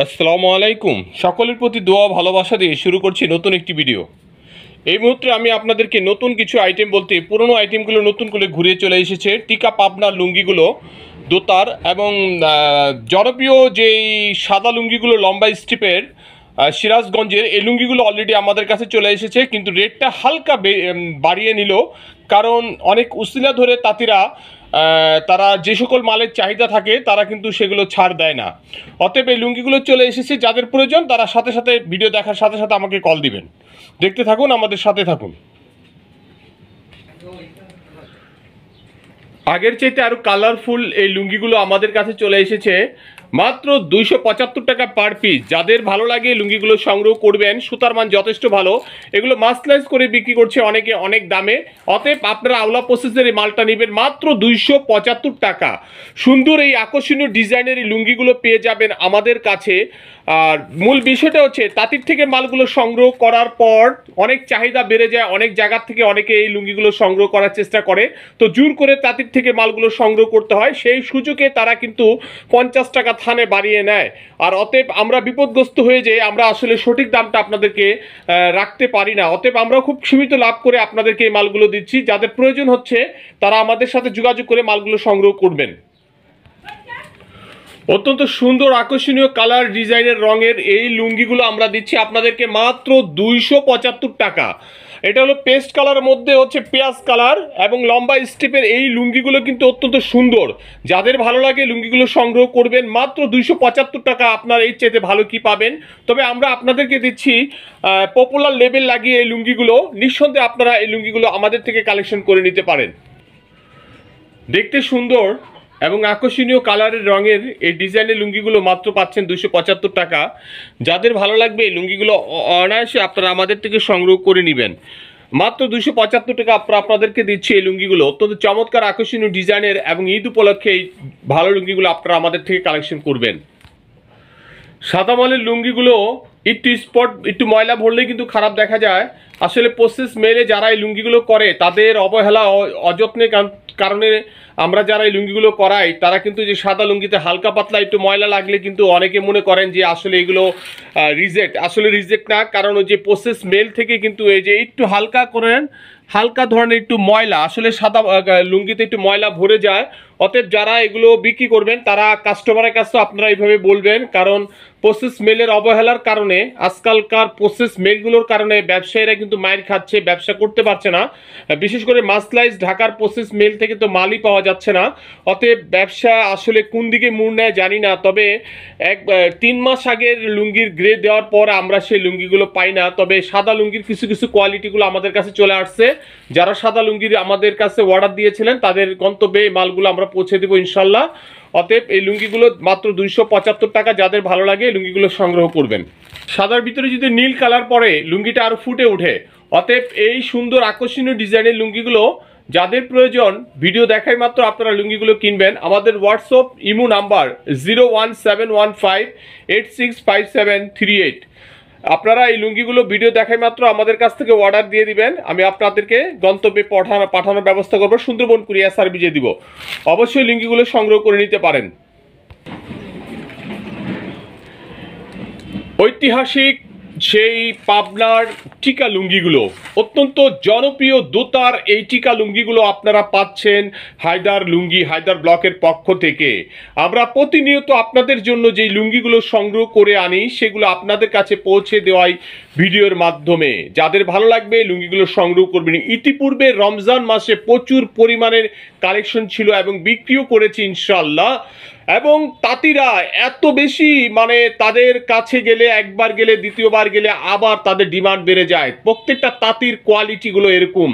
আসসালামু আলাইকুম। সকলের প্রতি দোয়া ভালোবাসা দিয়ে শুরু করছি নতুন একটি ভিডিও। এই মুহূর্তে আমি আপনাদেরকে নতুন কিছু আইটেম বলতে পুরনো আইটেমগুলো নতুন করে ঘুরিয়ে চলে এসেছে। টিকা পাবনার লুঙ্গিগুলো দোতার এবং জনপ্রিয় যেই সাদা লুঙ্গিগুলো লম্বা স্ট্রিপের সিরাজগঞ্জের এই লুঙ্গিগুলো অলরেডি আমাদের কাছে চলে এসেছে, কিন্তু রেটটা হালকা বাড়িয়ে নিল, কারণ অনেক উসিলা ধরে তাঁতিরা তারা যে সকল মালের চাহিদা থাকে তারা কিন্তু সেগুলো ছাড় দেয় না। অতএব এই লুঙ্গিগুলো চলে এসেছে, যাদের প্রয়োজন তারা সাথে সাথে ভিডিও দেখার সাথে সাথে আমাকে কল দিবেন। দেখতে থাকুন, আমাদের সাথে থাকুন। আগের চাইতে আরও কালারফুল এই লুঙ্গিগুলো আমাদের কাছে চলে এসেছে মাত্র 275 টাকা পার পিস। যাদের ভালো লাগে লুঙ্গিগুলো সংগ্রহ করবেন, সুতার মান যথেষ্ট ভালো। এগুলো মাসলাইজ করে বিক্রি করছে অনেকে অনেক দামে। অতএব আপনারা আওলা প্রসেসের এই মালটা নেবেন মাত্র 275 টাকা। সুন্দর এই আকর্ষণীয় ডিজাইনের এই লুঙ্গিগুলো পেয়ে যাবেন আমাদের কাছে। আর মূল বিষয়টা হচ্ছে তাঁতির থেকে মালগুলো সংগ্রহ করার পর অনেক চাহিদা বেড়ে যায়, অনেক জায়গা থেকে অনেকে এই লুঙ্গিগুলো সংগ্রহ করার চেষ্টা করে, তো জোর করে তাঁতির থেকে মালগুলো সংগ্রহ করতে হয়। সেই সুযোগে তারা কিন্তু 50 টাকা থানে বাড়িয়ে নেয়। আর অতএব আমরা বিপদগ্রস্ত হয়ে যাই, আমরা আসলে সঠিক দামটা আপনাদেরকে রাখতে পারি না। অতএব আমরা খুব সীমিত লাভ করে আপনাদেরকে এই মালগুলো দিচ্ছি। যাদের প্রয়োজন হচ্ছে তারা আমাদের সাথে যোগাযোগ করে মালগুলো সংগ্রহ করবেন। অত্যন্ত সুন্দর আকর্ষণীয় কালার ডিজাইনের রঙের এই লুঙ্গিগুলো আমরা দিচ্ছি আপনাদেরকে মাত্র 275 টাকা। এটা হলো পেস্ট কালারের মধ্যে হচ্ছে পেঁয়াজ কালার এবং লম্বা স্টেপের এই লুঙ্গিগুলো কিন্তু অত্যন্ত সুন্দর। যাদের ভালো লাগে লুঙ্গিগুলো সংগ্রহ করবেন মাত্র 275 টাকা। আপনার এই চাইতে ভালো কি পাবেন? তবে আমরা আপনাদেরকে দিচ্ছি পপুলার লেবেল লাগিয়ে এই লুঙ্গিগুলো। নিঃসন্দেহে আপনারা এই লুঙ্গিগুলো আমাদের থেকে কালেকশন করে নিতে পারেন। দেখতে সুন্দর এবং আকর্ষণীয় কালারের রঙের এই ডিজাইনের লুঙ্গিগুলো মাত্র পাচ্ছেন 275 টাকা। যাদের ভালো লাগবে এই লুঙ্গিগুলো অনায়াসে আপনারা আমাদের থেকে সংগ্রহ করে নেবেন। মাত্র 275 টাকা আপনাদেরকে দিচ্ছি এই লুঙ্গিগুলো। অত্যন্ত চমৎকার আকর্ষণীয় ডিজাইনের এবং ঈদ উপলক্ষে এই ভালো লুঙ্গিগুলো আপনারা আমাদের থেকে কালেকশন করবেন। সাদা মালের লুঙ্গিগুলো একটু স্পট একটু ময়লা ভরলেই কিন্তু খারাপ দেখা যায়। আসলে প্রসেস মেলে যারা এই লুঙ্গিগুলো করে তাদের অবহেলা অযত্নের কারণে আমরা যারা এই লুঙ্গিগুলো করাই তারা কিন্তু যে সাদা লুঙ্গিতে হালকা পাতলা একটু ময়লা লাগলে কিন্তু অনেকে মনে করেন যে আসলে এগুলো রিজেক্ট। আসলে রিজেক্ট না, কারণ ওই যে প্রসেস মেল থেকে কিন্তু এই যে একটু হালকা করেন, হালকা ধরনের একটু ময়লা, আসলে সাদা লুঙ্গিতে একটু ময়লা ভরে যায়। অতএব যারা এগুলো বিক্রি করবেন তারা কাস্টমারের কাছে আপনারা এইভাবে বলবেন, কারণ প্রসেস মেলের অবহেলার কারণে আজকালকার প্রসেস মেলগুলোর কারণে ব্যবসায়ীরা কিন্তু মাইর খাচ্ছে, ব্যবসা করতে পারছে না। বিশেষ করে মাসলাইজ ঢাকার প্রসেস মেল থেকে তো মালই পাওয়া যাচ্ছে না। অতএব ব্যবসা আসলে কোন দিকে মুড় নেয় জানি না। তবে 3 মাস আগের লুঙ্গির গ্রে দেওয়ার পর আমরা সেই লুঙ্গিগুলো পাই না। তবে সাদা লুঙ্গির কিছু কিছু কোয়ালিটিগুলো আমাদের কাছে চলে আসছে। যারা সাদা লুঙ্গির আমাদের কাছে অর্ডার দিয়েছিলেন তাদের গন্তব্যে এই মালগুলো আমরা পৌঁছে দেবো ইনশাল্লাহ। অতএব এই লুঙ্গিগুলো মাত্র 275 টাকা। যাদের ভালো লাগে এই লুঙ্গিগুলো সংগ্রহ করবেন। সাদার ভিতরে যদি নীল কালার পরে লুঙ্গিটা আরো ফুটে ওঠে। অতএব এই সুন্দর আকর্ষণীয় ডিজাইনের লুঙ্গিগুলো যাদের প্রয়োজন ভিডিও দেখাই মাত্র আপনারা লুঙ্গিগুলো কিনবেন। আমাদের হোয়াটসঅ্যাপ ইমো নাম্বার 01715865738। আপনারা এই লুঙ্গিগুলো ভিডিও দেখাই মাত্র আমাদের কাছ থেকে অর্ডার দিয়ে দিবেন। আমি আপনাদেরকে গন্তব্যে পাঠানোর ব্যবস্থা করবো, সুন্দরবন কুরিয়ার সার্ভিসে দিব। অবশ্যই লুঙ্গিগুলো সংগ্রহ করে নিতে পারেন। ঐতিহাসিক সেই পাবনার টিকা লুঙ্গিগুলো, অত্যন্ত জনপ্রিয় দোতার এই টিকা লুঙ্গিগুলো আপনারা পাচ্ছেন হায়দার ব্লকের পক্ষ থেকে। আমরা প্রতিনিয়ত আপনাদের জন্য যেই লুঙ্গিগুলো সংগ্রহ করে আনি সেগুলো আপনাদের কাছে পৌঁছে দেওয়াই ভিডিওর মাধ্যমে। যাদের ভালো লাগবে লুঙ্গিগুলো সংগ্রহ করবেন। ইতিপূর্বে রমজান মাসে প্রচুর পরিমাণের কালেকশন ছিল এবং বিক্রিও করেছি ইনশাল্লাহ। এবং তাঁতিরা এত বেশি মানে তাদের কাছে গেলে একবার গেলে দ্বিতীয়বার গেলে আবার তাদের ডিমান্ড বেড়ে যায়। প্রত্যেকটা তাঁতির কোয়ালিটিগুলো এরকম।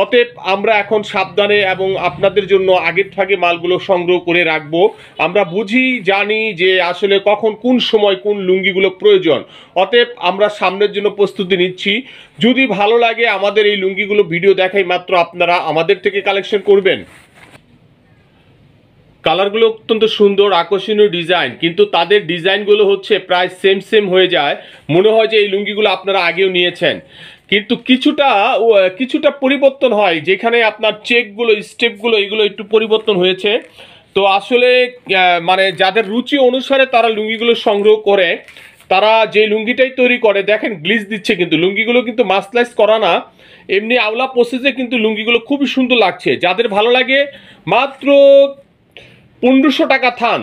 অতএব আমরা এখন সাবধানে এবং আপনাদের জন্য আগের থেকে মালগুলো সংগ্রহ করে রাখবো। আমরা বুঝি জানি যে আসলে কখন কোন সময় কোন লুঙ্গিগুলো প্রয়োজন। অতএব আমরা সামনের জন্য প্রস্তুতি নিচ্ছি। যদি ভালো লাগে আমাদের এই লুঙ্গিগুলো ভিডিও দেখাই মাত্র আপনারা আমাদের থেকে কালেকশন করবেন। কালারগুলো অত্যন্ত সুন্দর আকর্ষণীয় ডিজাইন, কিন্তু তাদের ডিজাইনগুলো হচ্ছে প্রায় সেম হয়ে যায়। মনে হয় যে এই লুঙ্গিগুলো আপনারা আগেও নিয়েছেন, কিন্তু কিছুটা পরিবর্তন হয়। যেখানে আপনার চেকগুলো স্টেপগুলো এগুলো একটু পরিবর্তন হয়েছে। তো আসলে মানে যাদের রুচি অনুসারে তারা লুঙ্গিগুলো সংগ্রহ করে, তারা যে লুঙ্গিটাই তৈরি করে, দেখেন গ্লিজ দিচ্ছে, কিন্তু লুঙ্গিগুলো কিন্তু মাসলাইজ করা না, এমনি আওলা প্রসেসে কিন্তু লুঙ্গিগুলো খুবই সুন্দর লাগছে। যাদের ভালো লাগে মাত্র 1500 টাকা থান,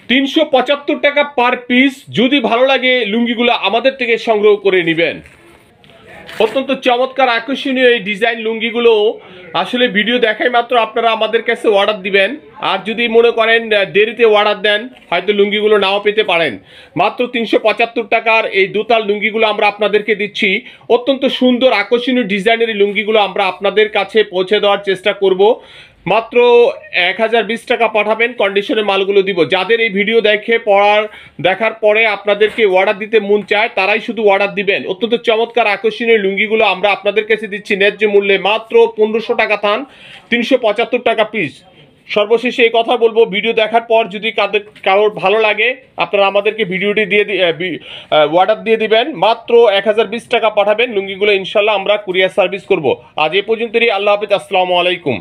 375 টাকা পার পিস। যদি ভালো লাগে লুঙ্গিগুলো আমাদের থেকে সংগ্রহ করে নেবেন। অত্যন্ত চমৎকার আকর্ষণীয় এই ডিজাইন লুঙ্গিগুলো আসলে ভিডিও দেখাই মাত্র আপনারা আমাদের কাছে অর্ডার দিবেন। আর যদি মনে করেন দেরিতে অর্ডার দেন, হয়তো লুঙ্গিগুলো নাও পেতে পারেন। মাত্র 375 টাকার এই দোতাল লুঙ্গিগুলো আমরা আপনাদেরকে দিচ্ছি। অত্যন্ত সুন্দর আকর্ষণীয় ডিজাইনের এই লুঙ্গিগুলো আমরা আপনাদের কাছে পৌঁছে দেওয়ার চেষ্টা করব। মাত্র 1020 টাকা পাঠাবেন, কন্ডিশনের মালগুলো দিব। যাদের এই ভিডিও দেখার পরে আপনাদেরকে অর্ডার দিতে মন চায়, তারাই শুধু অর্ডার দিবেন। অত্যন্ত চমৎকার আকর্ষণীয় লুঙ্গিগুলো আমরা আপনাদের কাছে দিচ্ছি ন্যায্য মূল্যে, মাত্র 1500 টাকা থান, 375 টাকা পিস। সর্বশেষে এই কথা বলবো, ভিডিও দেখার পর যদি কারোর ভালো লাগে, আপনারা আমাদেরকে ভিডিওটি অর্ডার দিয়ে দিবেন। মাত্র 1020 টাকা পাঠাবেন, লুঙ্গিগুলো ইনশাল্লাহ আমরা কুরিয়ার সার্ভিস করব। আজ এই পর্যন্তই। আল্লাহ হাফেজ, আসসালামু আলাইকুম।